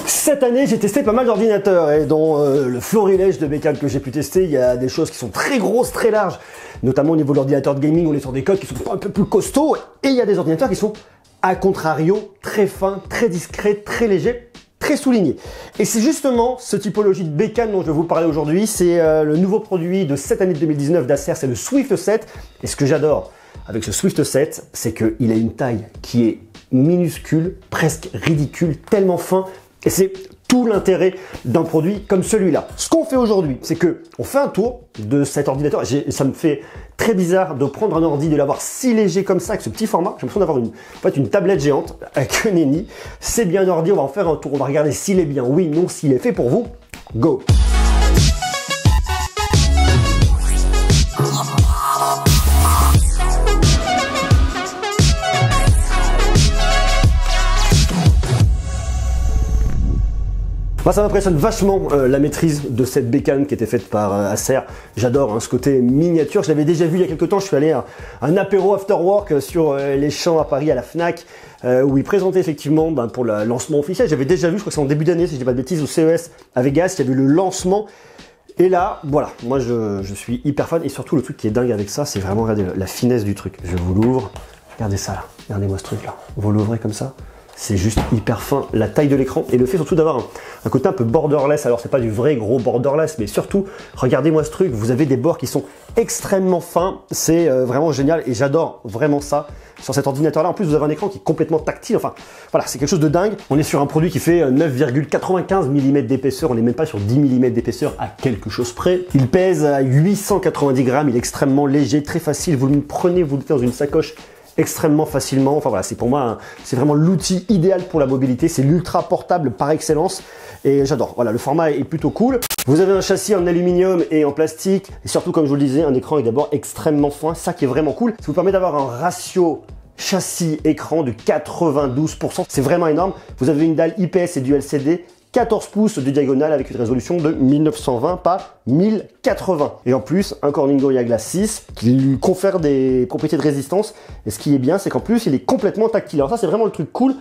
Cette année, j'ai testé pas mal d'ordinateurs et dans le florilège de bécanes que j'ai pu tester, il y a des choses qui sont très grosses, très larges, notamment au niveau de l'ordinateur de gaming, on est sur des codes qui sont un peu plus costauds, et il y a des ordinateurs qui sont, à contrario, très fins, très discrets, très légers, très soulignés. Et c'est justement ce typologie de bécane dont je vais vous parler aujourd'hui. C'est le nouveau produit de cette année de 2019 d'Acer, c'est le Swift 7. Et ce que j'adore avec ce Swift 7, c'est qu'il a une taille qui est minuscule, presque ridicule, tellement fin. Et c'est tout l'intérêt d'un produit comme celui-là. Ce qu'on fait aujourd'hui, c'est que on fait un tour de cet ordinateur. Ça me fait très bizarre de prendre un ordi, de l'avoir si léger comme ça, avec ce petit format. J'ai l'impression d'avoir une tablette géante avec un nenni. C'est bien un ordi, on va en faire un tour. On va regarder s'il est bien, oui, non, s'il est fait pour vous. Go! Moi, ça m'impressionne vachement la maîtrise de cette bécane qui était faite par Acer. J'adore ce côté miniature. Je l'avais déjà vu il y a quelques temps. Je suis allé à un apéro after work sur les Champs à Paris à la Fnac où ils présentaient effectivement pour le lancement officiel. J'avais déjà vu, je crois que c'est en début d'année si je dis pas de bêtises, au CES à Vegas. Il y avait le lancement. Et là, voilà, moi je suis hyper fan. Et surtout, le truc qui est dingue avec ça, c'est vraiment, regardez la finesse du truc. Je vous l'ouvre. Regardez ça là. Regardez-moi ce truc là. Vous l'ouvrez comme ça. C'est juste hyper fin, la taille de l'écran et le fait surtout d'avoir un côté un peu borderless. Alors c'est pas du vrai gros borderless, mais surtout, regardez-moi ce truc, vous avez des bords qui sont extrêmement fins, c'est vraiment génial et j'adore vraiment ça sur cet ordinateur-là. En plus, vous avez un écran qui est complètement tactile, enfin voilà, c'est quelque chose de dingue. On est sur un produit qui fait 9,95 mm d'épaisseur, on n'est même pas sur 10 mm d'épaisseur à quelque chose près. Il pèse à 890 grammes, il est extrêmement léger, très facile, vous le prenez, vous le mettez dans une sacoche extrêmement facilement. Enfin voilà, c'est pour moi, c'est vraiment l'outil idéal pour la mobilité. C'est l'ultra portable par excellence et j'adore. Voilà, le format est plutôt cool. Vous avez un châssis en aluminium et en plastique et surtout, comme je vous le disais, un écran avec d'abord extrêmement fin. Ça qui est vraiment cool. Ça vous permet d'avoir un ratio châssis-écran de 92%. C'est vraiment énorme. Vous avez une dalle IPS et du LCD. 14 pouces de diagonale avec une résolution de 1920 par 1080. Et en plus, un Corning Gorilla Glass 6 qui lui confère des propriétés de résistance. Et ce qui est bien, c'est qu'en plus, il est complètement tactile. Alors ça, c'est vraiment le truc cool.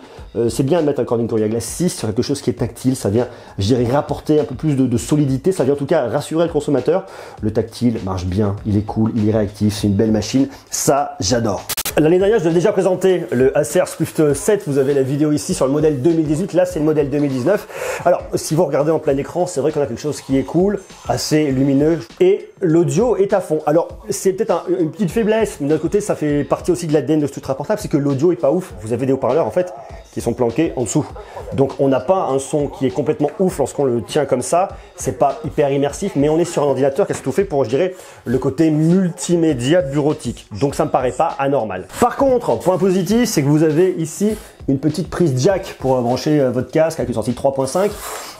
C'est bien de mettre un Corning Gorilla Glass 6 sur quelque chose qui est tactile. Ça vient, je dirais, rapporter un peu plus de solidité. Ça vient en tout cas rassurer le consommateur. Le tactile marche bien, il est cool, il est réactif, c'est une belle machine. Ça, j'adore. L'année dernière, je vous ai déjà présenté le Acer Swift 7. Vous avez la vidéo ici sur le modèle 2018. Là, c'est le modèle 2019. Alors, si vous regardez en plein écran, c'est vrai qu'on a quelque chose qui est cool, assez lumineux. Et l'audio est à fond. Alors, c'est peut-être une petite faiblesse. Mais d'un côté, ça fait partie aussi de l'ADN de ce ultra portable. C'est que l'audio est pas ouf. Vous avez des haut-parleurs, en fait, qui sont planqués en dessous. Donc, on n'a pas un son qui est complètement ouf lorsqu'on le tient comme ça. C'est pas hyper immersif, mais on est sur un ordinateur qui est tout fait pour, je dirais, le côté multimédia bureautique. Donc, ça me paraît pas anormal. Par contre, point positif, c'est que vous avez ici une petite prise jack pour brancher votre casque avec une sortie 3.5.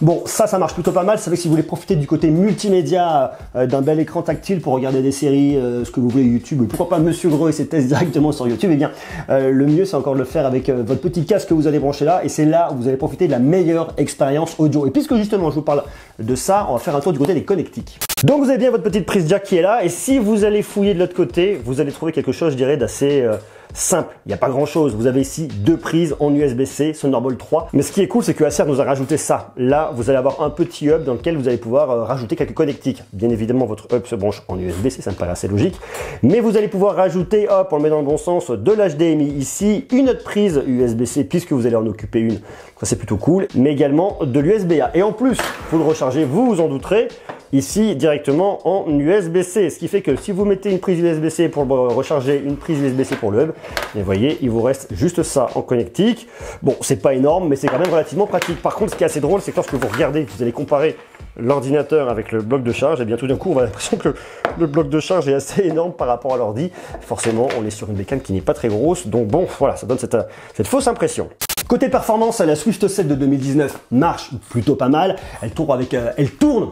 Bon, ça marche plutôt pas mal. C'est vrai que si vous voulez profiter du côté multimédia d'un bel écran tactile pour regarder des séries, ce que vous voulez, YouTube, pourquoi pas Monsieur Gros et ses tests directement sur YouTube, eh bien, le mieux, c'est encore de le faire avec votre petit casque que vous allez brancher là. Et c'est là où vous allez profiter de la meilleure expérience audio. Et puisque justement, je vous parle de ça, on va faire un tour du côté des connectiques. Donc, vous avez bien votre petite prise jack qui est là. Et si vous allez fouiller de l'autre côté, vous allez trouver quelque chose, je dirais, d'assez simple. Il n'y a pas grand chose. Vous avez ici deux prises en USB-C, Thunderbolt 3. Mais ce qui est cool, c'est que Acer nous a rajouté ça. Là, vous allez avoir un petit hub dans lequel vous allez pouvoir rajouter quelques connectiques. Bien évidemment, votre hub se branche en USB-C, ça me paraît assez logique. Mais vous allez pouvoir rajouter, hop, on le met dans le bon sens, de l'HDMI ici, une autre prise USB-C puisque vous allez en occuper une. Ça, c'est plutôt cool. Mais également de l'USB-A. Et en plus, vous le rechargez, vous vous en douterez, ici directement en USB-C, ce qui fait que si vous mettez une prise USB-C pour recharger, une prise USB-C pour le hub, et vous voyez, il vous reste juste ça en connectique. Bon, c'est pas énorme, mais c'est quand même relativement pratique. Par contre, ce qui est assez drôle, c'est que lorsque vous regardez, vous allez comparer l'ordinateur avec le bloc de charge, et bien tout d'un coup, on a l'impression que le bloc de charge est assez énorme par rapport à l'ordi. Forcément, on est sur une bécane qui n'est pas très grosse, donc bon, voilà, ça donne cette fausse impression. Côté performance, la Swift 7 de 2019 marche plutôt pas mal. Elle tourne,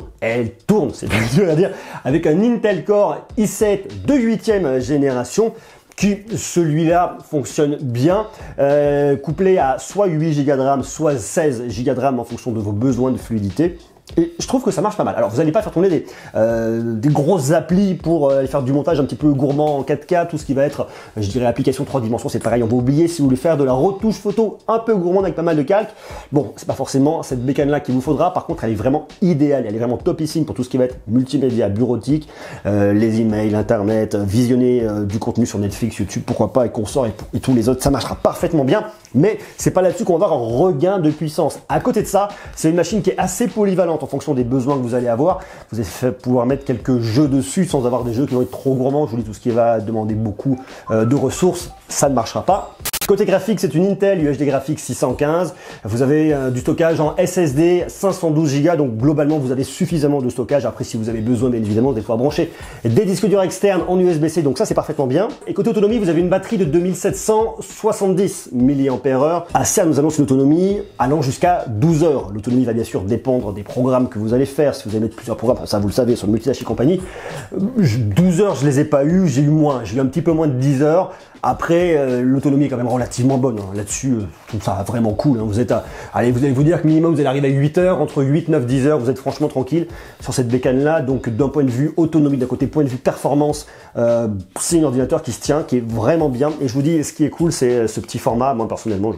c'est dur à dire, avec un Intel Core i7 de 8e génération qui, celui-là, fonctionne bien, couplé à soit 8 Go de RAM, soit 16 Go de RAM en fonction de vos besoins de fluidité. Et je trouve que ça marche pas mal. Alors vous n'allez pas faire tourner des grosses applis pour aller faire du montage un petit peu gourmand en 4K, tout ce qui va être, je dirais, application 3 dimensions, c'est pareil, on va oublier. Si vous voulez faire de la retouche photo un peu gourmande avec pas mal de calques, bon, c'est pas forcément cette bécane là qu'il vous faudra. Par contre, elle est vraiment idéale, elle est vraiment topissime pour tout ce qui va être multimédia, bureautique, les emails, internet, visionner du contenu sur Netflix, YouTube, pourquoi pas, et consorts et tous les autres, ça marchera parfaitement bien. Mais c'est pas là-dessus qu'on va avoir un regain de puissance. À côté de ça, c'est une machine qui est assez polyvalente en fonction des besoins que vous allez avoir. Vous allez pouvoir mettre quelques jeux dessus sans avoir des jeux qui vont être trop gourmands. Je vous dis, tout ce qui va demander beaucoup de ressources, ça ne marchera pas. Côté graphique, c'est une Intel UHD Graphics 615. Vous avez du stockage en SSD 512 Go, donc globalement vous avez suffisamment de stockage. Après, si vous avez besoin, bien évidemment, des fois brancher des disques durs externes en USB-C, donc ça c'est parfaitement bien. Et côté autonomie, vous avez une batterie de 2770 mAh. Acer nous annonce une autonomie allant jusqu'à 12 heures. L'autonomie va bien sûr dépendre des programmes que vous allez faire. Si vous allez mettre plusieurs programmes, ça vous le savez, sur le multitâche et compagnie, 12 heures je les ai pas eu, j'ai eu moins, j'ai eu un petit peu moins de 10 heures. Après, l'autonomie est quand même relativement bonne. Hein. Là-dessus, je trouve ça vraiment cool. Hein. Vous êtes allez, vous allez vous dire que minimum, vous allez arriver à 8 heures, entre 8, 9, 10 heures, vous êtes franchement tranquille sur cette bécane-là. Donc, d'un point de vue autonomie, d'un côté point de vue performance, c'est un ordinateur qui se tient, qui est vraiment bien. Et je vous dis, ce qui est cool, c'est ce petit format. Moi, personnellement,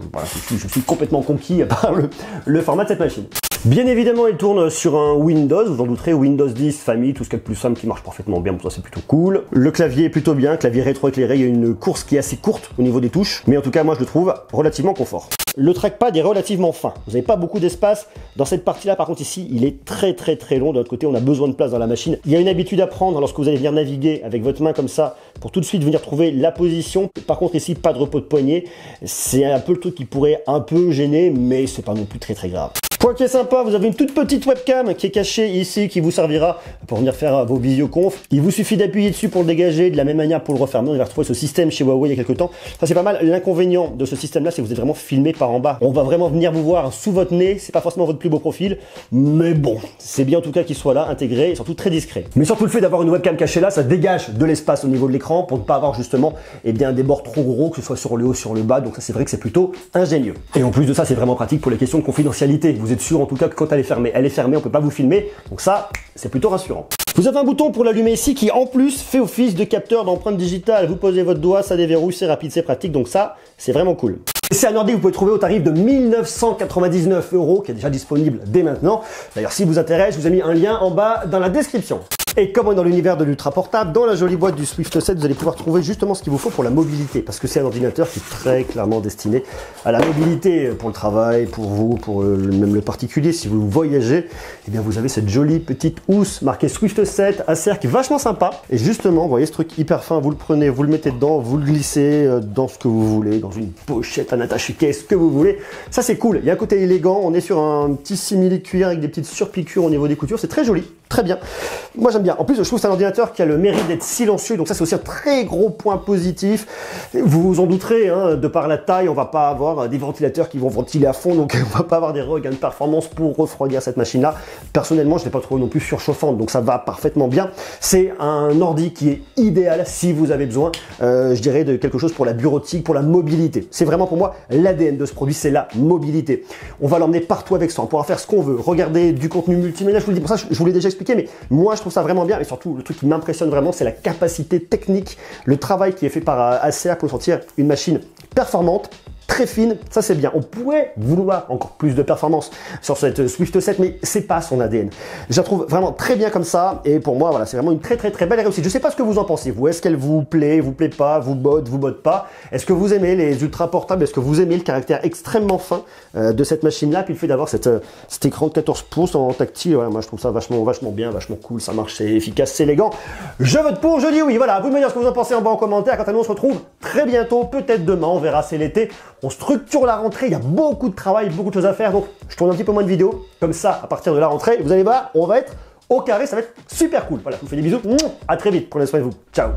je suis complètement conquis par le format de cette machine. Bien évidemment, il tourne sur un Windows, vous en douterez, Windows 10, famille, tout ce qu'il y a de plus simple qui marche parfaitement bien, pour ça c'est plutôt cool. Le clavier est plutôt bien, clavier rétro-éclairé, il y a une course qui est assez courte au niveau des touches, mais en tout cas moi je le trouve relativement confort. Le trackpad est relativement fin, vous n'avez pas beaucoup d'espace dans cette partie-là, par contre ici il est très long, de l'autre côté on a besoin de place dans la machine. Il y a une habitude à prendre lorsque vous allez venir naviguer avec votre main comme ça, pour tout de suite venir trouver la position. Par contre ici pas de repos de poignet, c'est un peu le truc qui pourrait un peu gêner, mais c'est pas non plus très grave. Point qui est sympa, vous avez une toute petite webcam qui est cachée ici, qui vous servira pour venir faire vos visioconf. Il vous suffit d'appuyer dessus pour le dégager, de la même manière pour le refermer. On va retrouver ce système chez Huawei il y a quelques temps. Ça c'est pas mal. L'inconvénient de ce système là, c'est que vous êtes vraiment filmé par en bas. On va vraiment venir vous voir sous votre nez, c'est pas forcément votre plus beau profil, mais bon, c'est bien en tout cas qu'il soit là, intégré et surtout très discret. Mais surtout le fait d'avoir une webcam cachée là, ça dégage de l'espace au niveau de l'écran pour ne pas avoir justement des bords trop gros, que ce soit sur le haut, sur le bas. Donc ça c'est vrai que c'est plutôt ingénieux. Et en plus de ça, c'est vraiment pratique pour les questions de confidentialité. Vous êtes sûr en tout cas que quand elle est fermée, on peut pas vous filmer. Donc ça, c'est plutôt rassurant. Vous avez un bouton pour l'allumer ici qui en plus fait office de capteur d'empreinte digitale. Vous posez votre doigt, ça déverrouille, c'est rapide, c'est pratique. Donc ça, c'est vraiment cool. C'est un ordi que vous pouvez trouver au tarif de 1999 €, qui est déjà disponible dès maintenant. D'ailleurs, si vous intéresse, je vous ai mis un lien en bas dans la description. Et comme on est dans l'univers de l'ultra portable, dans la jolie boîte du Swift 7, vous allez pouvoir trouver justement ce qu'il vous faut pour la mobilité, parce que c'est un ordinateur qui est très clairement destiné à la mobilité pour le travail, pour vous, pour même le particulier. Si vous voyagez, eh bien vous avez cette jolie petite housse marquée Swift 7 Acer qui est vachement sympa. Et justement, vous voyez ce truc hyper fin, vous le prenez, vous le mettez dedans, vous le glissez dans ce que vous voulez, dans une pochette, un attache-caisse, ce que vous voulez. Ça c'est cool. Il y a un côté élégant. On est sur un petit simili-cuir avec des petites surpiqûres au niveau des coutures. C'est très joli, très bien. Moi j'aime bien. En plus, je trouve que c'est un ordinateur qui a le mérite d'être silencieux, donc ça c'est aussi un très gros point positif. Vous vous en douterez, hein, de par la taille, on va pas avoir des ventilateurs qui vont ventiler à fond, donc on va pas avoir des regains de performance pour refroidir cette machine-là. Personnellement, je l'ai pas trouvé non plus surchauffante, donc ça va parfaitement bien. C'est un ordi qui est idéal si vous avez besoin, je dirais, de quelque chose pour la bureautique, pour la mobilité. C'est vraiment pour moi l'ADN de ce produit, c'est la mobilité. On va l'emmener partout avec ça, on pourra faire ce qu'on veut, regarder du contenu multimédia, je vous le dis, pour ça je vous l'ai déjà expliqué, mais moi je trouve ça vraiment bien, et surtout le truc qui m'impressionne vraiment, c'est la capacité technique, le travail qui est fait par Acer pour sortir une machine performante, très fine, ça c'est bien. On pourrait vouloir encore plus de performance sur cette Swift 7, mais c'est pas son ADN. Je la trouve vraiment très bien comme ça, et pour moi, voilà, c'est vraiment une très belle réussite. Je sais pas ce que vous en pensez, vous. Est-ce qu'elle vous plaît pas, vous botte pas? Est-ce que vous aimez les ultra portables? Est-ce que vous aimez le caractère extrêmement fin de cette machine-là? Puis le fait d'avoir cet écran de 14 pouces en tactile, voilà, moi je trouve ça vachement bien, vachement cool, ça marche, c'est efficace, c'est élégant. Je vote pour, je dis oui, voilà, vous me dire ce que vous en pensez en bas en commentaire. Quant à nous, on se retrouve très bientôt, peut-être demain, on verra, c'est l'été. On structure la rentrée, il y a beaucoup de travail, beaucoup de choses à faire, donc je tourne un petit peu moins de vidéos, comme ça, à partir de la rentrée, vous allez voir, on va être au carré, ça va être super cool. Voilà, je vous fais des bisous, à très vite, prenez soin de vous, ciao.